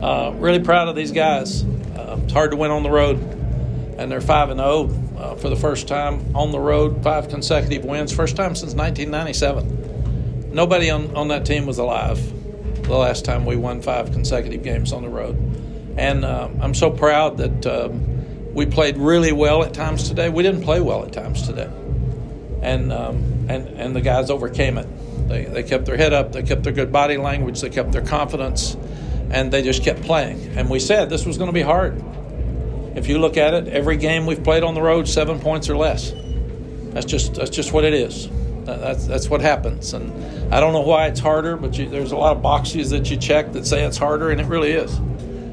Really proud of these guys. It's hard to win on the road, and they're 5-0 for the first time on the road, 5 consecutive wins, first time since 1997. Nobody on that team was alive the last time we won 5 consecutive games on the road. And I'm so proud that we played really well at times today. We didn't play well at times today. And the guys overcame it. They kept their head up, they kept their good body language, they kept their confidence, and they just kept playing. And we said this was going to be hard. If you look at it, every game we've played on the road, 7 points or less. That's just what it is. That's what happens. And I don't know why it's harder, but there's a lot of boxes that you check that say it's harder, and it really is.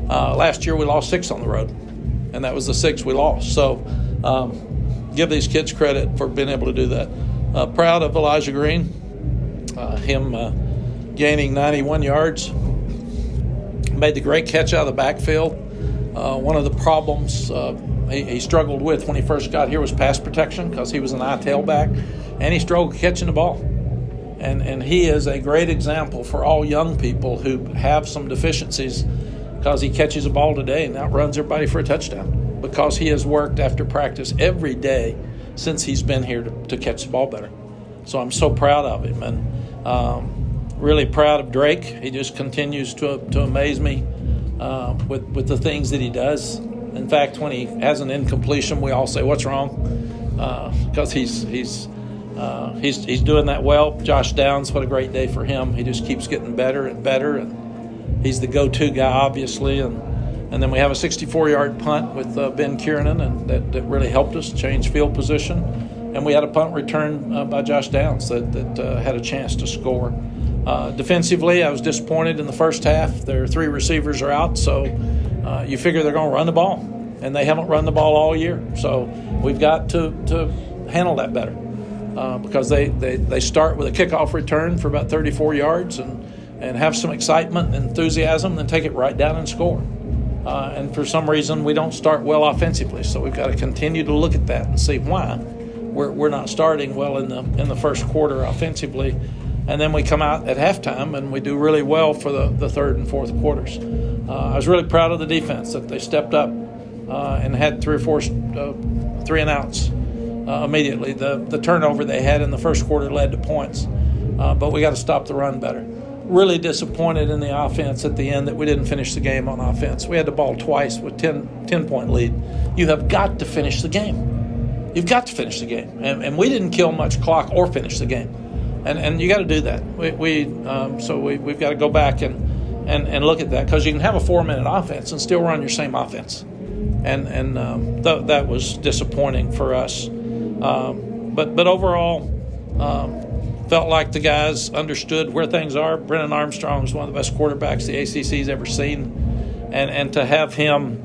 Last year we lost 6 on the road, and that was the 6 we lost. So give these kids credit for being able to do that. Proud of Elijah Green, him gaining 91 yards. Made the great catch out of the backfield. One of the problems he struggled with when he first got here was pass protection because he was an eye tailback, and he struggled catching the ball. And he is a great example for all young people who have some deficiencies because he catches a ball today and outruns everybody for a touchdown because he has worked after practice every day since he's been here to catch the ball better. So I'm so proud of him. And really proud of Drake. He just continues to amaze me with the things that he does. In fact, when he has an incompletion, we all say, "What's wrong?" Because he's doing that well. Josh Downs, what a great day for him. He just keeps getting better and better, and he's the go-to guy, obviously. And then we have a 64-yard punt with Ben Kiernan, and that really helped us change field position. And we had a punt return by Josh Downs that had a chance to score. Defensively, I was disappointed in the first half. Their 3 receivers are out, so you figure they're going to run the ball, and they haven't run the ball all year. So we've got to handle that better because they start with a kickoff return for about 34 yards and have some excitement and enthusiasm, and then take it right down and score. And for some reason, we don't start well offensively, so we've got to continue to look at that and see why we're not starting well in the first quarter offensively. And then we come out at halftime and we do really well for the third and fourth quarters. I was really proud of the defense that they stepped up and had 3 or 4 3 and outs immediately. The turnover they had in the first quarter led to points, but we got to stop the run better. Really disappointed in the offense at the end that we didn't finish the game on offense. We had the ball twice with 10-point lead. You have got to finish the game. You've got to finish the game. And we didn't kill much clock or finish the game. And you got to do that. We've got to go back and look at that because you can have a 4-minute offense and still run your same offense, and that was disappointing for us. But overall, felt like the guys understood where things are. Brennan Armstrong is one of the best quarterbacks the ACC's ever seen, and to have him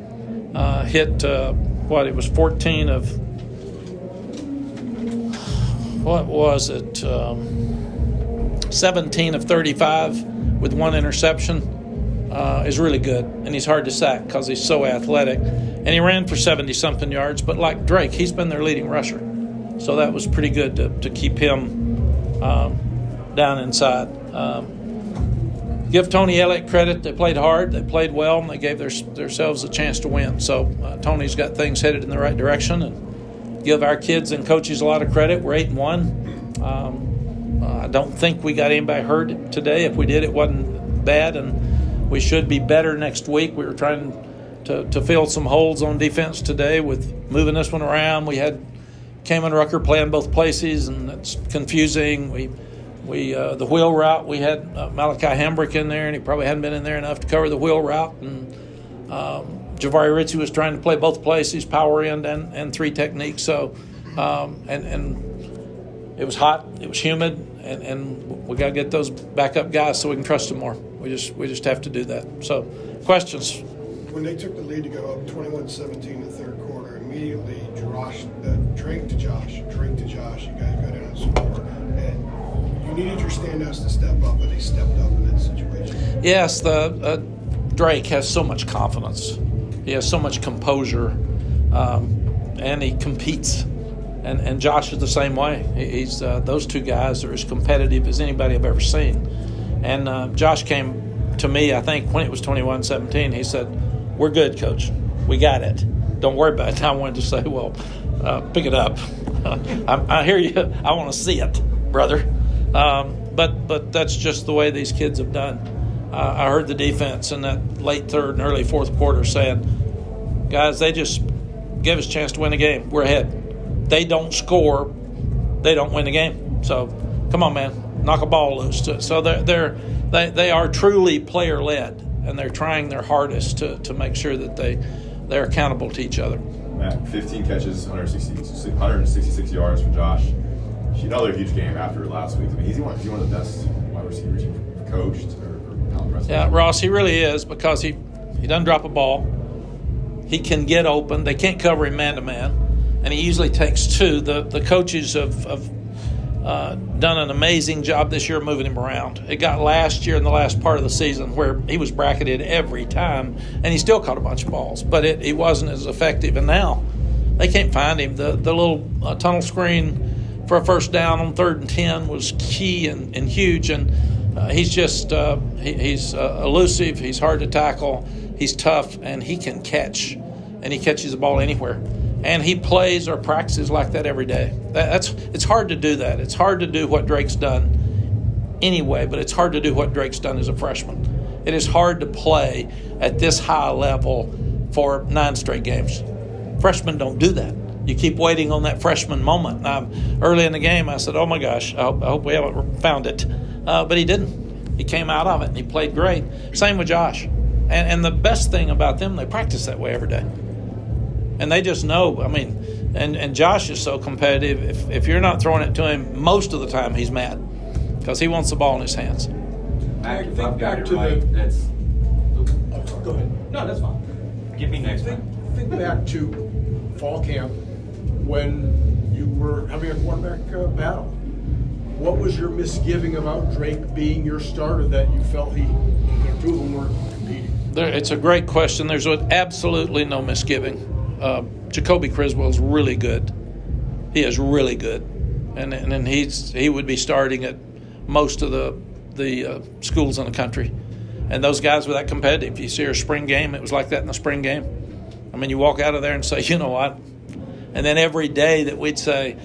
hit it was 14 of. What was it? 17 of 35 with 1 interception is really good. And he's hard to sack because he's so athletic. And he ran for 70-something yards. But like Drake, he's been their leading rusher. So that was pretty good to keep him down inside. Give Tony Elliott credit. They played hard. They played well. And they gave themselves a chance to win. So Tony's got things headed in the right direction. And give our kids and coaches a lot of credit. We're 8-1. I don't think we got anybody hurt today. If we did, it wasn't bad, and we should be better next week. We were trying to fill some holes on defense today with moving this one around. We had Kamen Rucker playing both places, and it's confusing. We the wheel route, we had Malachi Hambrick in there, and he probably hadn't been in there enough to cover the wheel route, and Javari Ritchie was trying to play both places, power end and 3 techniques. So, and it was hot, it was humid, and we got to get those backup guys so we can trust them more. We just have to do that. So, questions? When they took the lead to go up 21-17 in the third quarter, immediately Drake to Josh. You guys got in and scored, and you needed your standouts to step up, but they stepped up in that situation. Yes, Drake has so much confidence. He has so much composure, and he competes. And Josh is the same way. Those 2 guys are as competitive as anybody I've ever seen. And Josh came to me, I think when it was 21-17, he said, "We're good, Coach. We got it. Don't worry about it." I wanted to say, well, pick it up. I hear you. I want to see it, brother. But that's just the way these kids have done. I heard the defense in that late third and early fourth quarter saying, guys, they just give us a chance to win the game. We're ahead. They don't score, they don't win the game. So come on, man, knock a ball loose. So they are truly player-led, and they're trying their hardest to make sure that they're accountable to each other. Mack, 15 catches, 166 yards for Josh. Another huge game after last week. I mean, he's one of the best wide receivers you've coached or how impressive. Yeah, Ross, he really is, because he doesn't drop a ball. He can get open. They can't cover him man-to-man, and he usually takes two. The coaches have done an amazing job this year moving him around. It got last year in the last part of the season where he was bracketed every time, and he still caught a bunch of balls, but he wasn't as effective. And now they can't find him. The little tunnel screen for a first down on 3rd and 10 was key and huge, and he's just he's elusive. He's hard to tackle. He's tough, and he can catch, and he catches the ball anywhere. And he plays or practices like that every day. It's hard to do that. It's hard to do what Drake's done anyway, but it's hard to do what Drake's done as a freshman. It is hard to play at this high level for 9 straight games. Freshmen don't do that. You keep waiting on that freshman moment. Now, early in the game, I said, oh, my gosh, I hope we haven't found it. But he didn't. He came out of it, and he played great. Same with Josh. And the best thing about them, they practice that way every day. And they just know, I mean, and Josh is so competitive. If you're not throwing it to him, most of the time he's mad because he wants the ball in his hands. Mack, if I've got it right, that's... Go ahead. No, that's fine. Give me next one. Think back to fall camp when you were having a quarterback battle. What was your misgiving about Drake being your starter that you felt he two of them were competing? It's a great question. There's absolutely no misgiving. Jacoby Criswell is really good. He is really good, and he would be starting at most of the schools in the country. And those guys were that competitive. You see our spring game; it was like that in the spring game. I mean, you walk out of there and say, you know what? And then every day that we'd say,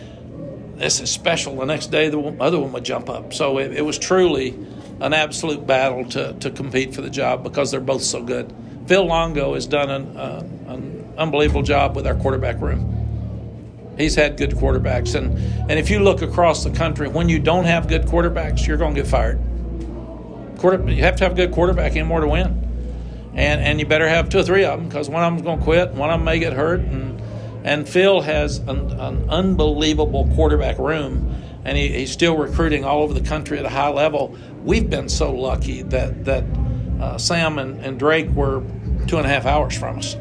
this is special, the next day the other one would jump up. So it was truly an absolute battle to compete for the job because they're both so good. Phil Longo has done an unbelievable job with our quarterback room. He's had good quarterbacks. And if you look across the country, when you don't have good quarterbacks, you're going to get fired. You have to have a good quarterback in order to win. And you better have 2 or 3 of them because one of them's going to quit, one of them may get hurt. And Phil has an unbelievable quarterback room, and he's still recruiting all over the country at a high level. We've been so lucky that Sam and Drake were 2.5 hours from us.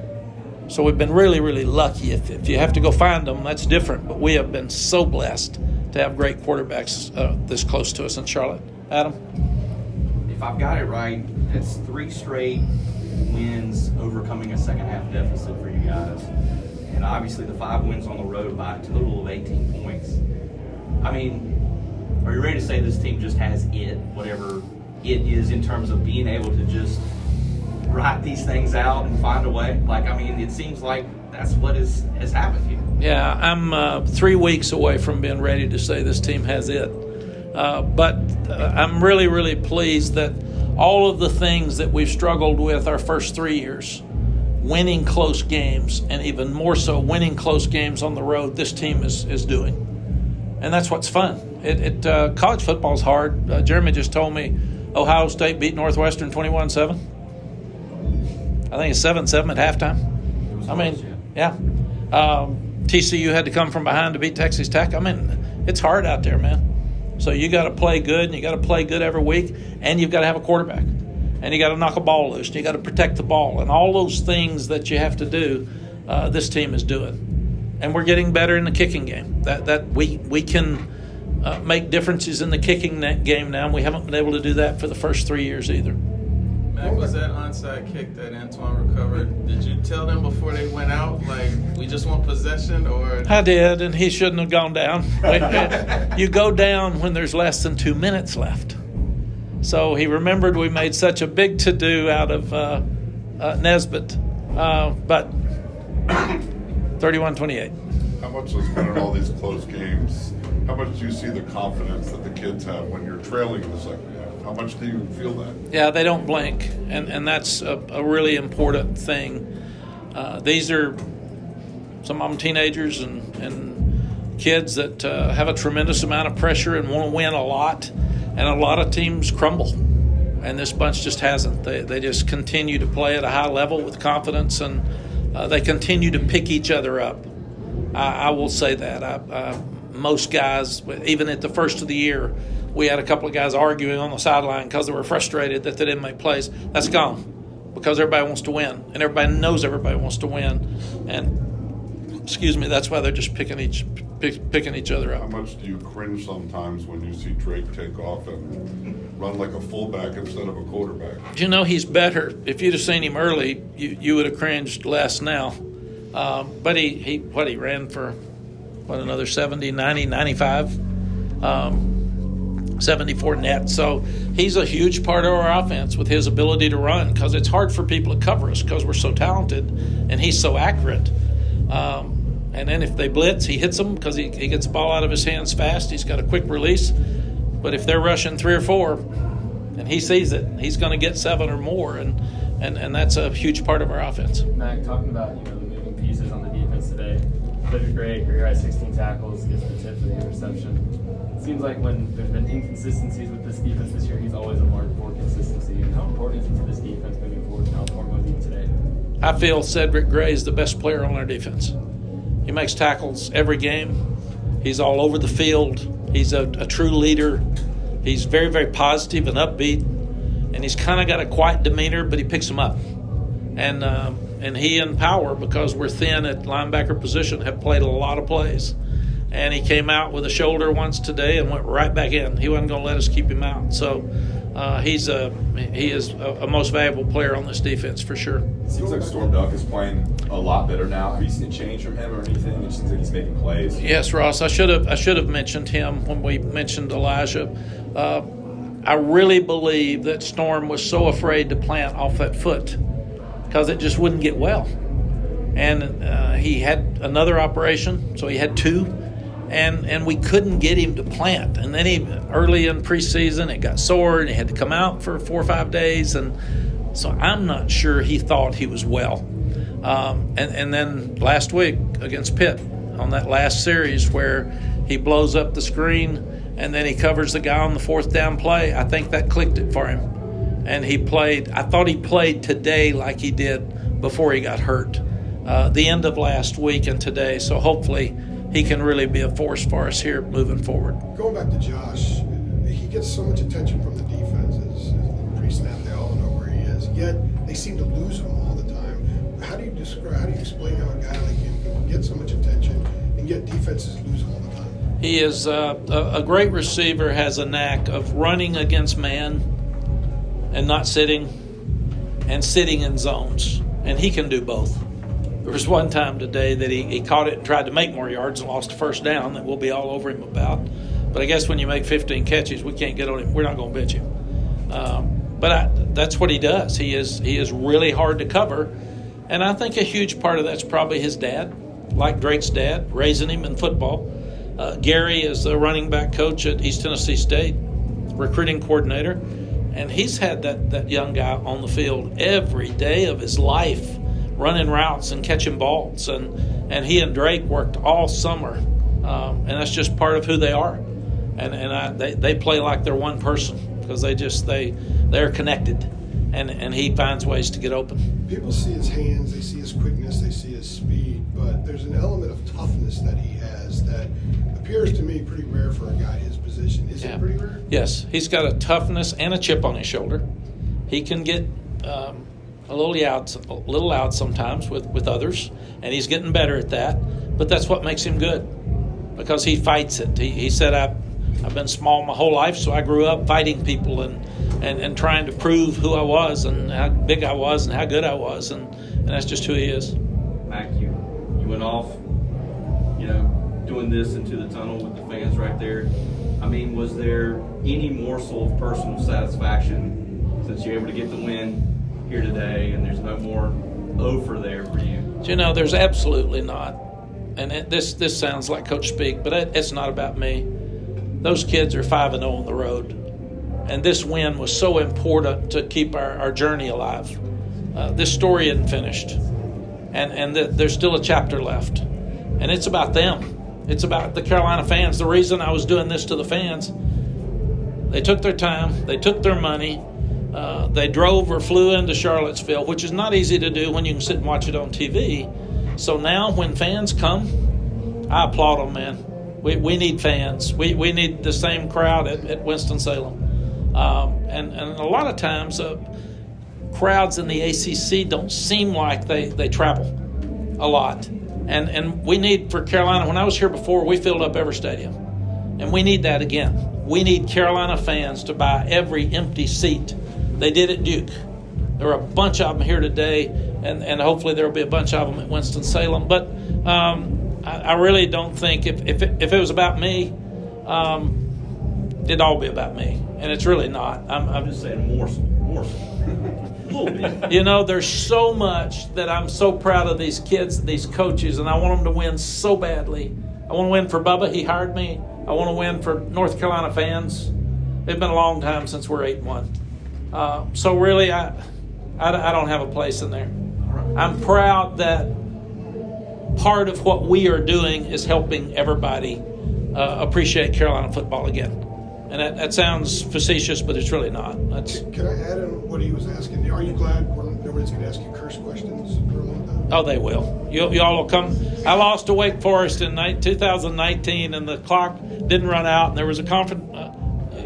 So we've been really, really lucky. If you have to go find them, that's different. But we have been so blessed to have great quarterbacks this close to us in Charlotte. Adam? If I've got it right, it's 3 straight wins overcoming a second-half deficit for you guys. And obviously the 5 wins on the road by a total of 18 points. I mean, are you ready to say this team just has it, whatever it is, in terms of being able to just write these things out and find a way? Like, I mean, it seems like that's what has happened here. Yeah, I'm 3 weeks away from being ready to say this team has it. But I'm really, really pleased that all of the things that we've struggled with our first 3 years, winning close games, and even more so winning close games on the road, this team is doing. And that's what's fun. College football is hard. Jeremy just told me Ohio State beat Northwestern 21-7. I think it's 7-7 at halftime. I mean, yeah. TCU had to come from behind to beat Texas Tech. I mean, it's hard out there, man. So you got to play good, and you got to play good every week, and you've got to have a quarterback. And you got to knock a ball loose, and you got to protect the ball. And all those things that you have to do, this team is doing. And we're getting better in the kicking game. That we can make differences in the kicking game now, and we haven't been able to do that for the first 3 years either. Mack, was that onside kick that Antoine recovered? Did you tell them before they went out, like, we just want possession, or? I did, and he shouldn't have gone down. You go down when there's less than 2 minutes left. So he remembered we made such a big to-do out of Nesbitt. But 31-28. How much has been in all these close games? How much do you see the confidence that the kids have when you're trailing in the second half? How much do you feel that? Yeah, they don't blink, and that's a really important thing. These are some of them teenagers and kids that have a tremendous amount of pressure and want to win a lot, and a lot of teams crumble, and this bunch just hasn't. They just continue to play at a high level with confidence, and they continue to pick each other up. I will say that. Most guys, even at the first of the year, we had a couple of guys arguing on the sideline because they were frustrated that they didn't make plays. That's gone because everybody wants to win, and everybody knows everybody wants to win. And, that's why they're just picking each other How up. much do you cringe sometimes when you see Drake take off and run like a fullback instead of a quarterback? He's better. If you'd have seen him early, you would have cringed less now. But he ran for another 70, 90, 95, 74 net. So he's a huge part of our offense with his ability to run, because it's hard for people to cover us because we're so talented and he's so accurate. And then if they blitz, he hits them because he gets the ball out of his hands fast. He's got a quick release. But if they're rushing 3 or 4 and he sees it, he's going to get 7 or more, and that's a huge part of our offense. Mack, talking about the moving pieces on the defense today, David Gray, career high 16 tackles, gets the tip for the interception. It seems like when there's been inconsistencies with this defense this year, he's always a mark for consistency. And how important is it to this defense moving forward, and how important was he today? I feel Cedric Gray is the best player on our defense. He makes tackles every game. He's all over the field. He's a true leader. He's very, very positive and upbeat. And he's kind of got a quiet demeanor, but he picks them up. And he and Power, because we're thin at linebacker position, have played a lot of plays. And he came out with a shoulder once today and went right back in. He wasn't going to let us keep him out. So he is a most valuable player on this defense for sure. It seems like Storm Duck is playing a lot better now. Have you seen a change from him or anything? It seems like he's making plays. Yes, Ross. I should have mentioned him when we mentioned Elijah. I really believe that Storm was so afraid to plant off that foot because it just wouldn't get well. And he had another operation, so he had 2. And we couldn't get him to plant. And then early in preseason, it got sore, and he had to come out for 4 or 5 days. And so I'm not sure he thought he was well. And then last week against Pitt on that last series where he blows up the screen and then he covers the guy on the 4th down play, I think that clicked it for him. And he played – I thought he played today like he did before he got hurt, the end of last week and today. So hopefully – he can really be a force for us here moving forward. Going back to Josh, he gets so much attention from the defenses. Pre-snap, they all know where he is. Yet they seem to lose him all the time. How do you explain how a guy like him can get so much attention and yet defenses lose him all the time? He is a great receiver, has a knack of running against man and not sitting, and sitting in zones, and he can do both. There was one time today that he caught it and tried to make more yards and lost a 1st down that we'll be all over him about. But I guess when you make 15 catches, we can't get on him. We're not going to bench him. That's what he does. He is really hard to cover. And I think a huge part of that's probably his dad, like Drake's dad, raising him in football. Gary is the running back coach at East Tennessee State, recruiting coordinator. And he's had that young guy on the field every day of his life, running routes and catching balls, and he and Drake worked all summer, and that's just part of who they are, and they play like they're one person because they're connected, and he finds ways to get open. People see his hands, they see his quickness, they see his speed, but there's an element of toughness that he has that appears to me pretty rare for a guy his position. Is it pretty rare? Yes, he's got a toughness and a chip on his shoulder. He can get a little out sometimes with others, and he's getting better at that. But that's what makes him good, because he fights it. He said, I've been small my whole life, so I grew up fighting people and trying to prove who I was and how big I was and how good I was, and that's just who he is. Mack, you went off, doing this into the tunnel with the fans right there. I mean, was there any morsel of personal satisfaction since you're able to get the win here today and there's no more over there for you? There's absolutely not. And this sounds like Coach speak, but it's not about me. Those kids are 5-0 on the road. And this win was so important to keep our journey alive. This story isn't finished. And there's still a chapter left. And it's about them. It's about the Carolina fans. The reason I was doing this to the fans, they took their time, they took their money, they drove or flew into Charlottesville, which is not easy to do when you can sit and watch it on TV. So now when fans come, I applaud them, man. We need fans. We need the same crowd at Winston-Salem. And a lot of times crowds in the ACC don't seem like they travel a lot. And we need for Carolina, when I was here before, we filled up every stadium. And we need that again. We need Carolina fans to buy every empty seat. They did at Duke. There are a bunch of them here today, and hopefully there will be a bunch of them at Winston-Salem. But I really don't think if it was about me, it'd all be about me. And it's really not. I'm just saying morsel. A little bit. There's so much that I'm so proud of these kids, these coaches, and I want them to win so badly. I want to win for Bubba. He hired me. I want to win for North Carolina fans. It's been a long time since we're 8-1. So really, I don't have a place in there. I'm proud that part of what we are doing is helping everybody appreciate Carolina football again. And that sounds facetious, but it's really not. Can I add in what he was asking? Are you glad nobody's going to ask you curse questions for a long time? Oh, they will. Y'all will come. I lost to Wake Forest in 2019, and the clock didn't run out, and there was a conference.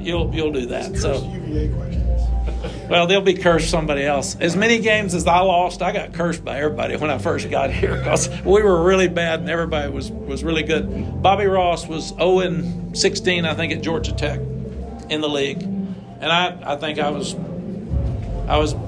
You'll do that. Curse So, UVA questions. well, they'll be cursed somebody else. As many games as I lost, I got cursed by everybody when I first got here because we were really bad and everybody was really good. Bobby Ross was 0-16, I think, at Georgia Tech in the league, and I think I was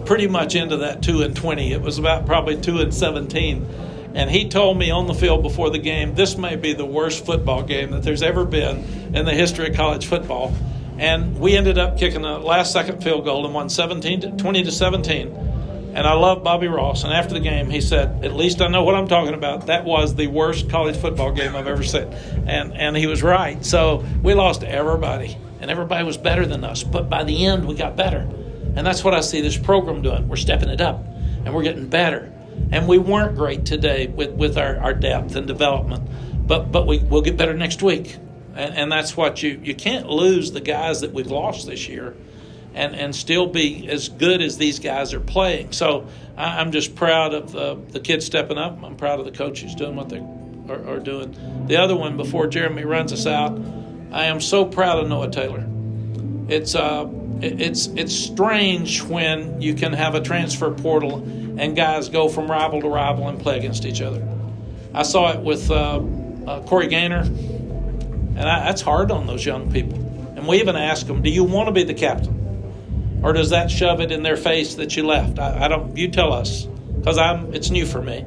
pretty much into that 2-20. It was about probably 2-17, and he told me on the field before the game, this may be the worst football game that there's ever been in the history of college football. And we ended up kicking a last-second field goal and won 20-17. And I love Bobby Ross. And after the game, he said, "At least I know what I'm talking about. That was the worst college football game I've ever seen." And he was right. So we lost to everybody, and everybody was better than us. But by the end, we got better. And that's what I see this program doing. We're stepping it up, and we're getting better. And we weren't great today with our depth and development. But we'll get better next week. And that's what you can't lose the guys that we've lost this year and still be as good as these guys are playing. So I'm just proud of the kids stepping up. I'm proud of the coaches doing what they are doing. The other one, before Jeremy runs us out, I am so proud of Noah Taylor. It's strange when you can have a transfer portal and guys go from rival to rival and play against each other. I saw it with Corey Gaynor. And that's hard on those young people. And we even ask them, do you want to be the captain? Or does that shove it in their face that you left? I don't. You tell us, because it's new for me.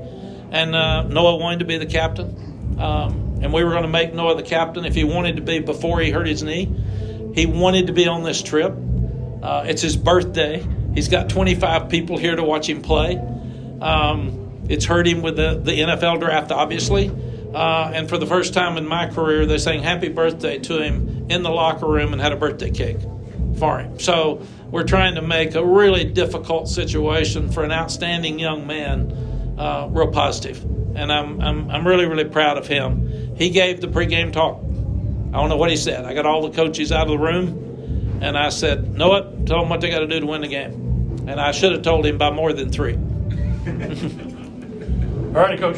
And Noah wanted to be the captain. And we were going to make Noah the captain if he wanted to be before he hurt his knee. He wanted to be on this trip. It's his birthday. He's got 25 people here to watch him play. It's hurt him with the NFL draft, obviously. And for the first time in my career, they sang happy birthday to him in the locker room and had a birthday cake for him. So we're trying to make a really difficult situation for an outstanding young man real positive. And I'm really, really proud of him. He gave the pregame talk. I don't know what he said. I got all the coaches out of the room, and I said, Noah, tell them what they got to do to win the game. And I should have told him by more than 3. All righty, Coach.